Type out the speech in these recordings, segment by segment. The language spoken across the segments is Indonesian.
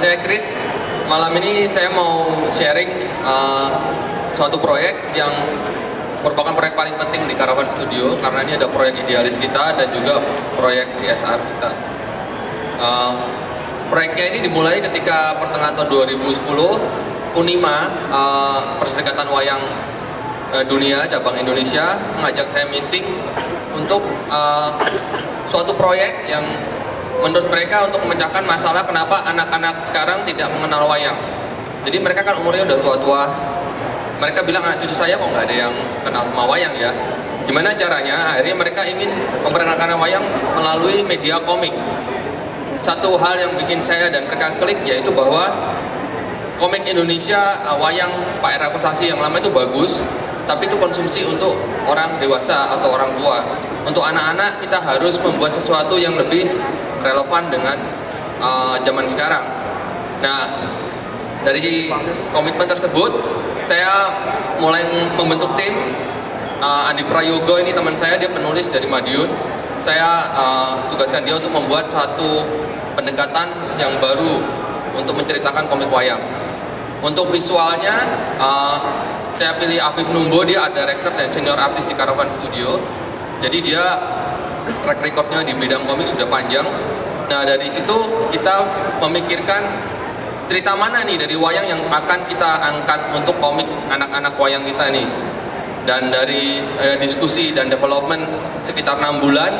saya Chris. Malam ini saya mau sharing suatu proyek yang merupakan proyek paling penting di Caravan Studio, karena ini ada proyek idealis kita dan juga proyek CSR kita. Proyeknya ini dimulai ketika pertengahan tahun 2010, Unima, Perserikatan Wayang Dunia cabang Indonesia, mengajak saya meeting untuk suatu proyek yang menurut mereka untuk memecahkan masalah kenapa anak-anak sekarang tidak mengenal wayang. Jadi mereka kan umurnya udah tua-tua. Mereka bilang, anak cucu saya kok nggak ada yang kenal sama wayang ya. Gimana caranya? Akhirnya mereka ingin memperkenalkan wayang melalui media komik. Satu hal yang bikin saya dan mereka klik yaitu bahwa komik Indonesia, wayang Pak Era Kosasi yang lama itu bagus, tapi itu konsumsi untuk orang dewasa atau orang tua. Untuk anak-anak kita harus membuat sesuatu yang lebih relevan dengan zaman sekarang. Nah, dari komitmen tersebut saya mulai membentuk tim. Andi Prayogo ini teman saya, dia penulis dari Madiun. Saya tugaskan dia untuk membuat satu pendekatan yang baru untuk menceritakan komik wayang. Untuk visualnya saya pilih Afif Numbo, dia art director dan senior artis di Caravan Studio. Jadi dia track recordnya di bidang komik sudah panjang. Nah, dari situ kita memikirkan cerita mana nih dari wayang yang akan kita angkat untuk komik anak-anak wayang kita nih. Dan dari diskusi dan development sekitar 6 bulan,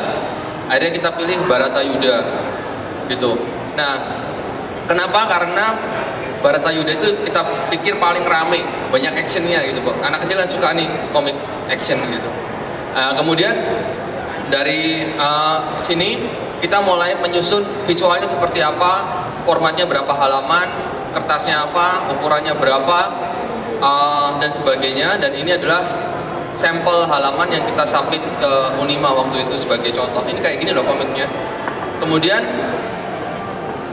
akhirnya kita pilih Baratayuda gitu. Nah, kenapa? Karena Baratayuda itu kita pikir paling rame, banyak actionnya gitu, anak kecil kan suka nih komik action gitu. Kemudian dari sini kita mulai menyusun visualnya seperti apa, formatnya berapa halaman, kertasnya apa, ukurannya berapa, dan sebagainya. Dan ini adalah sampel halaman yang kita submit ke Unima waktu itu sebagai contoh. Ini kayak gini loh komiknya. Kemudian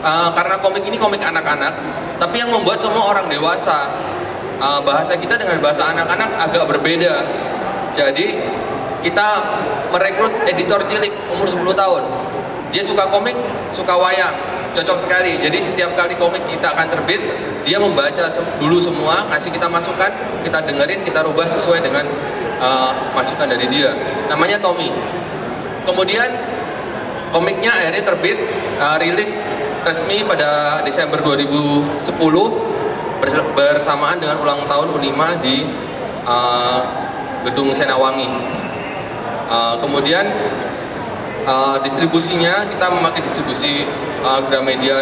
karena komik ini komik anak-anak, tapi yang membuat semua orang dewasa. Bahasa kita dengan bahasa anak-anak agak berbeda. Jadi kita merekrut editor cilik umur 10 tahun. Dia suka komik, suka wayang, cocok sekali. Jadi setiap kali komik kita akan terbit, dia membaca dulu semua, ngasih kita masukan, kita dengerin, kita rubah sesuai dengan masukan dari dia. Namanya Tommy. Kemudian komiknya akhirnya terbit, rilis resmi pada Desember 2010 bersamaan dengan ulang tahun Unima di Gedung Senawangi. Kemudian distribusinya kita memakai distribusi Gramedia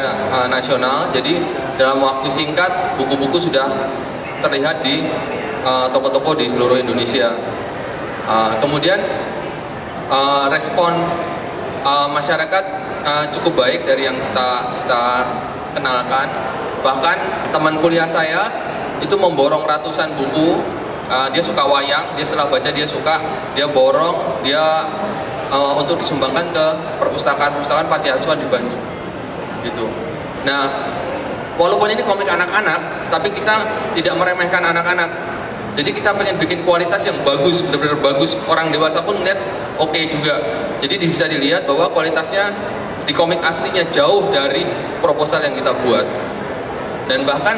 nasional. Jadi dalam waktu singkat buku-buku sudah terlihat di toko-toko di seluruh Indonesia. Kemudian respon masyarakat cukup baik dari yang kita kenalkan. Bahkan teman kuliah saya itu memborong ratusan buku. Dia suka wayang, dia setelah baca dia suka, dia borong, dia untuk disumbangkan ke perpustakaan panti asuhan di Bandung gitu. Nah, walaupun ini komik anak-anak, tapi kita tidak meremehkan anak-anak. Jadi kita pengen bikin kualitas yang bagus, benar-benar bagus. Orang dewasa pun lihat oke juga. Jadi bisa dilihat bahwa kualitasnya di komik aslinya jauh dari proposal yang kita buat. Dan bahkan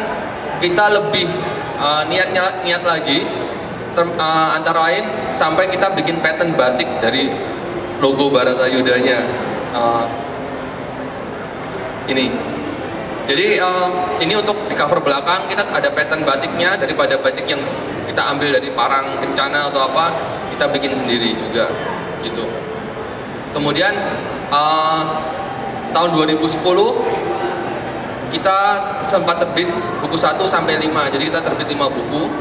kita lebih niat lagi, antara lain sampai kita bikin pattern batik dari logo Baratayudanya ini. Jadi ini untuk di cover belakang kita ada pattern batiknya, daripada batik yang kita ambil dari Parang Kencana atau apa, kita bikin sendiri juga gitu. Kemudian tahun 2010 kita sempat terbit buku 1 sampai 5, jadi kita terbit 5 buku.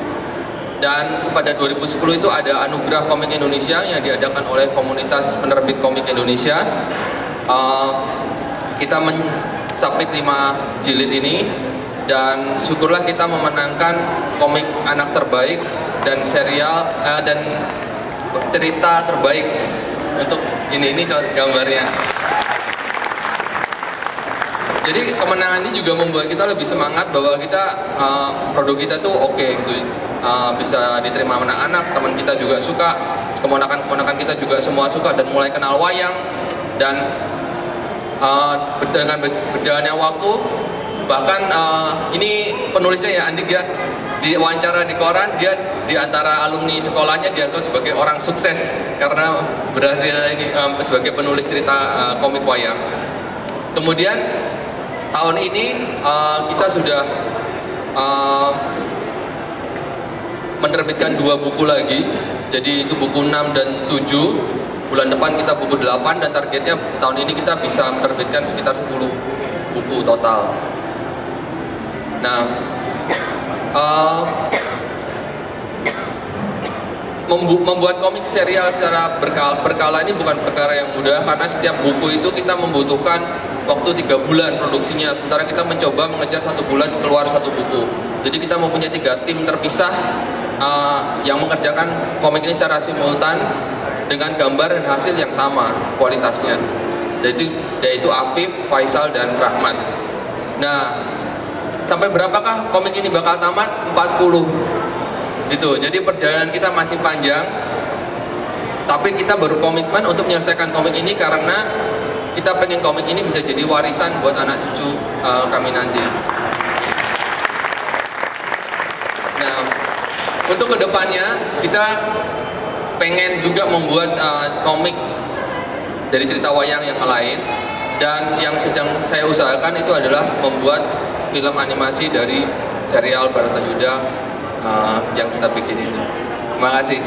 Dan pada 2010 itu ada Anugerah Komik Indonesia yang diadakan oleh komunitas penerbit komik Indonesia. Kita submit 5 jilid ini, dan syukurlah kita memenangkan komik anak terbaik dan serial dan cerita terbaik untuk ini gambarnya. Jadi kemenangan ini juga membuat kita lebih semangat bahwa kita produk kita tuh oke gitu, bisa diterima anak-anak, teman kita juga suka, keponakan kita juga semua suka dan mulai kenal wayang. Dan dengan berjalannya waktu Bahkan ini penulisnya ya Andik ya, di wawancara di koran dia di antara alumni sekolahnya dianggap sebagai orang sukses karena berhasil ini sebagai penulis cerita komik wayang. Kemudian tahun ini kita sudah menerbitkan 2 buku lagi, jadi itu buku 6 dan 7. Bulan depan kita buku 8 dan targetnya tahun ini kita bisa menerbitkan sekitar 10 buku total. Nah, membuat komik serial secara berkala ini bukan perkara yang mudah, karena setiap buku itu kita membutuhkan waktu 3 bulan produksinya, sementara kita mencoba mengejar 1 bulan keluar 1 buku. Jadi kita mempunyai 3 tim terpisah yang mengerjakan komik ini secara simultan dengan gambar dan hasil yang sama kualitasnya, yaitu Afif, Faisal, dan Rahmat. Nah, sampai berapakah komik ini bakal tamat? 40 gitu. Jadi perjalanan kita masih panjang, tapi kita baru komitmen untuk menyelesaikan komik ini karena kita pengen komik ini bisa jadi warisan buat anak cucu kami nanti. Nah, untuk kedepannya kita pengen juga membuat komik dari cerita wayang yang lain, dan yang sedang saya usahakan itu adalah membuat film animasi dari serial Bharatayuda yang kita bikin ini. Terima kasih.